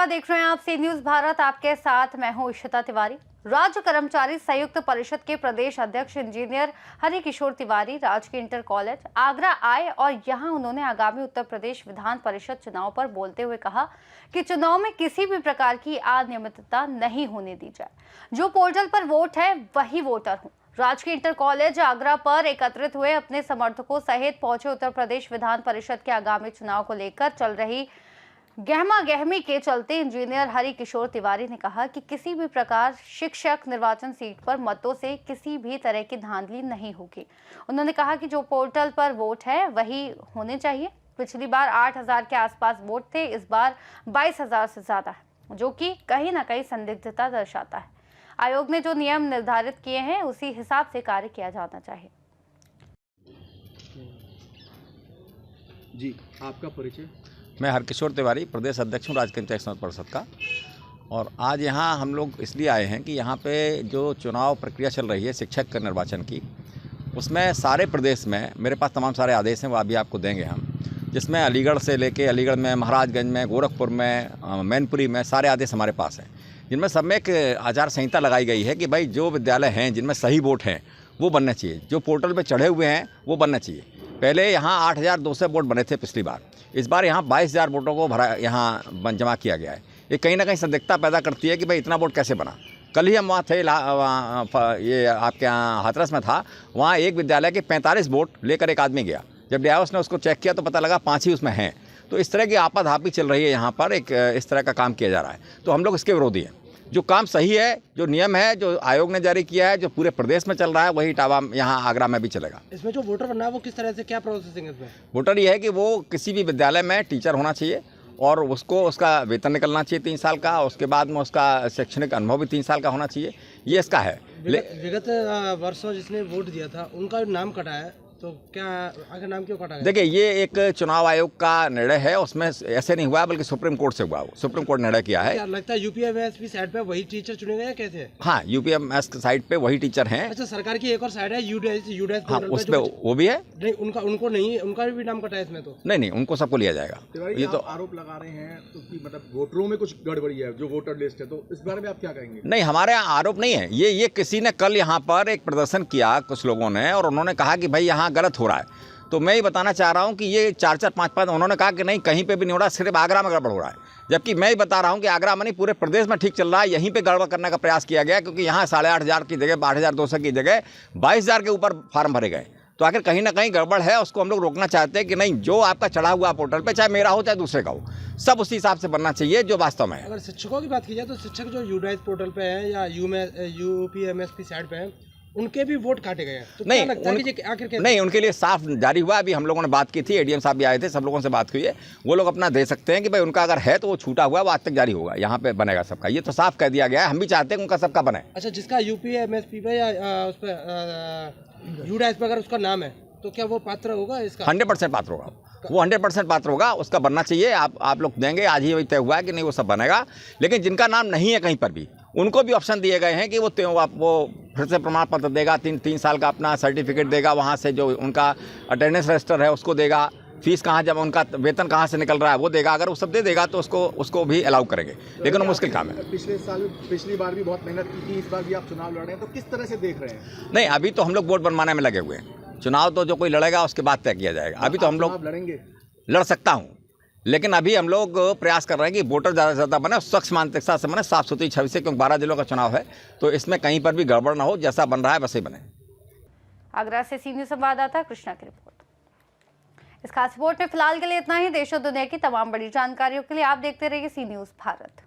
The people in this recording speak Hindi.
नमस्कार, देख रहे हैं आप सी न्यूज भारत। आपके साथ मैं हूं इशिता तिवारी। राज्य कर्मचारी संयुक्त परिषद के प्रदेश अध्यक्ष इंजीनियर हरिकिशोर तिवारी राजकीय इंटर कॉलेज आगरा आए और यहां उन्होंने आगामी उत्तर प्रदेश विधान परिषद चुनाव पर बोलते हुए कहा कि चुनाव में किसी भी प्रकार की अनियमितता नहीं होने दी जाए। जो पोर्टल पर वोट है वही वोटर हो। राजकीय इंटर कॉलेज आगरा पर एकत्रित हुए अपने समर्थकों सहित पहुंचे उत्तर प्रदेश विधान परिषद के आगामी चुनाव को लेकर चल रही गहमा गहमी के चलते इंजीनियर हरिकिशोर तिवारी ने कहा कि किसी भी प्रकार शिक्षक निर्वाचन सीट पर मतों से किसी भी तरह की धांधली नहीं होगी। उन्होंने कहा कि जो पोर्टल पर वोट है वही होने चाहिए। पिछली बार 8,000 के आसपास वोट थे, इस बार 22,000 से ज्यादा है, जो कि कहीं ना कहीं संदिग्धता दर्शाता है। आयोग ने जो नियम निर्धारित किए हैं उसी हिसाब से कार्य किया जाना चाहिए। जी, आपका परिचय? मैं हरकिशोर तिवारी, प्रदेश अध्यक्ष हूँ राजकीय इंटर संयुक्त परिषद का। और आज यहाँ हम लोग इसलिए आए हैं कि यहाँ पे जो चुनाव प्रक्रिया चल रही है शिक्षक के निर्वाचन की, उसमें सारे प्रदेश में मेरे पास तमाम सारे आदेश हैं, वो अभी आपको देंगे हम, जिसमें अलीगढ़ से लेके अलीगढ़ में, महाराजगंज में, गोरखपुर में, मैनपुरी में सारे आदेश हमारे पास हैं, जिनमें सब में एक आचार संहिता लगाई गई है कि भाई जो विद्यालय हैं जिनमें सही वोट हैं वो बनने चाहिए, जो पोर्टल पर चढ़े हुए हैं वो बनना चाहिए। पहले यहाँ 8,200 वोट बने थे पिछली बार, इस बार यहाँ 22,000 वोटों को भरा यहाँ जमा किया गया है। ये कहीं ना कहीं संदिग्धता पैदा करती है कि भाई इतना वोट कैसे बना। कल ही हम वहाँ थे, ये आपके यहाँ हाथरस में था, वहाँ एक विद्यालय के 45 वोट लेकर एक आदमी गया। जब डियावस ने उसको चेक किया तो पता लगा 5 ही उसमें हैं। तो इस तरह की आपाधापी चल रही है यहाँ पर, एक इस तरह का काम किया जा रहा है। तो हम लोग इसके विरोधी हैं। जो काम सही है, जो नियम है, जो आयोग ने जारी किया है, जो पूरे प्रदेश में चल रहा है, वही टावा यहाँ आगरा में भी चलेगा। इसमें जो वोटर बनना है वो किस तरह से, क्या प्रोसेसिंग है इसमें? वोटर ये है कि वो किसी भी विद्यालय में टीचर होना चाहिए और उसको उसका वेतन निकलना चाहिए 3 साल का, उसके बाद में उसका शैक्षणिक अनुभव भी 3 साल का होना चाहिए। ये इसका है। विगत वर्षों जिसने वोट दिया था उनका नाम कटा है, तो क्या आगे नाम क्यों कटा गया? देखिए, ये एक चुनाव आयोग का निर्णय है, उसमें ऐसे नहीं हुआ बल्कि सुप्रीम कोर्ट से हुआ। सुप्रीम कोर्ट निर्णय किया है। क्या लगता है यूपीएमएसपी साइड पे वही टीचर चुने गए कैसे? हाँ, यूपीएमएस साइड पे वही टीचर हैं। अच्छा, सरकार की एक और साइड है यूडीएस, हाँ, उस पे वो भी है। नहीं, उनको नहीं, उनका भी नाम कटा है इसमें तो? नहीं, उनको सबको लिया जाएगा। ये तो आरोप लगा रहे हैं तो कि मतलब वोटरों में कुछ गड़बड़ी है, जो वोटर लिस्ट है, तो इस बारे में आप क्या कहेंगे? नहीं, हमारे यहाँ आरोप नहीं है। ये किसी ने कल यहाँ पर एक प्रदर्शन किया कुछ लोगों ने, और उन्होंने कहा कि भाई यहाँ गलत हो रहा है। तो मैं ये बताना चाह रहा हूँ कि ये 4-4, 5-5 उन्होंने कहा कि नहीं कहीं पे भी नहीं हो रहा, सिर्फ आगरा में गड़बड़ हो रहा है। जबकि मैं ये बता रहा हूँ कि आगरा में नहीं, पूरे प्रदेश में ठीक चल रहा है। यहीं पे गड़बड़ करने का प्रयास किया गया, क्योंकि यहाँ 8,500 की जगह 8,200 की जगह 22,000 के ऊपर फार्म भरे गए। तो आखिर कहीं ना कहीं गड़बड़ है, उसको हम लोग रोकना चाहते हैं कि नहीं, जो आपका चढ़ा हुआ पोर्टल पे, चाहे मेरा हो चाहे दूसरे का हो, सब उसी हिसाब से बनना चाहिए जो वास्तव में है। अगर शिक्षकों की बात की जाए तो शिक्षक जो यूडीएस पोर्टल पे है या यूपीएमएसपी साइड पे है, उनके भी वोट काटे गए हैं। तो नहीं, नहीं, उनके लिए साफ जारी हुआ। अभी हम लोगों ने बात की थी, एडीएम साहब भी आए थे, सब लोगों से बात हुई है। वो लोग अपना दे सकते हैं कि भाई उनका अगर है तो वो छूटा हुआ, वो आज तक जारी होगा, यहाँ पे बनेगा सबका। ये तो साफ कह दिया गया है। हम भी चाहते हैं उनका सबका बने। अच्छा, जिसका यूपीएमएसपी पे या उस पर यूडीएस पे अगर उसका नाम है तो क्या वो पात्र होगा इसका? 100% पात्र होगा वो, 100% पात्र होगा, उसका बनना चाहिए। आप लोग देंगे, आज ही तय हुआ है कि नहीं वो सब बनेगा। लेकिन जिनका नाम नहीं है कहीं पर भी, उनको भी ऑप्शन दिए गए हैं कि वो फिर से प्रमाण पत्र देगा, 3 साल का अपना सर्टिफिकेट देगा, वहाँ से जो उनका अटेंडेंस रजिस्टर है उसको देगा, फीस कहाँ, जब उनका वेतन कहाँ से निकल रहा है वो देगा। अगर वो सब दे देगा तो उसको भी अलाउ करेंगे, लेकिन वो मुश्किल काम है। पिछली बार भी बहुत मेहनत की थी, इस बार भी आप चुनाव लड़ रहे हैं, तो किस तरह से देख रहे हैं? नहीं, अभी तो हम लोग वोट बनवाने में लगे हुए हैं। चुनाव तो जो कोई लड़ेगा उसके बाद तय किया जाएगा। अभी तो हम लोग लड़ेंगे, लड़ सकता हूँ, लेकिन अभी हम लोग प्रयास कर रहे हैं कि वोटर ज़्यादा से ज़्यादा बने, स्वच्छ मानसिकता से बने, साफ सुथरी छवि से, क्योंकि 12 जिलों का चुनाव है, तो इसमें कहीं पर भी गड़बड़ ना हो, जैसा बन रहा है वैसे ही बने। आगरा से सी न्यूज संवाददाता कृष्णा की रिपोर्ट। इस खास रिपोर्ट में फिलहाल के लिए इतना ही। देश और दुनिया की तमाम बड़ी जानकारियों के लिए आप देखते रहिए सी न्यूज भारत।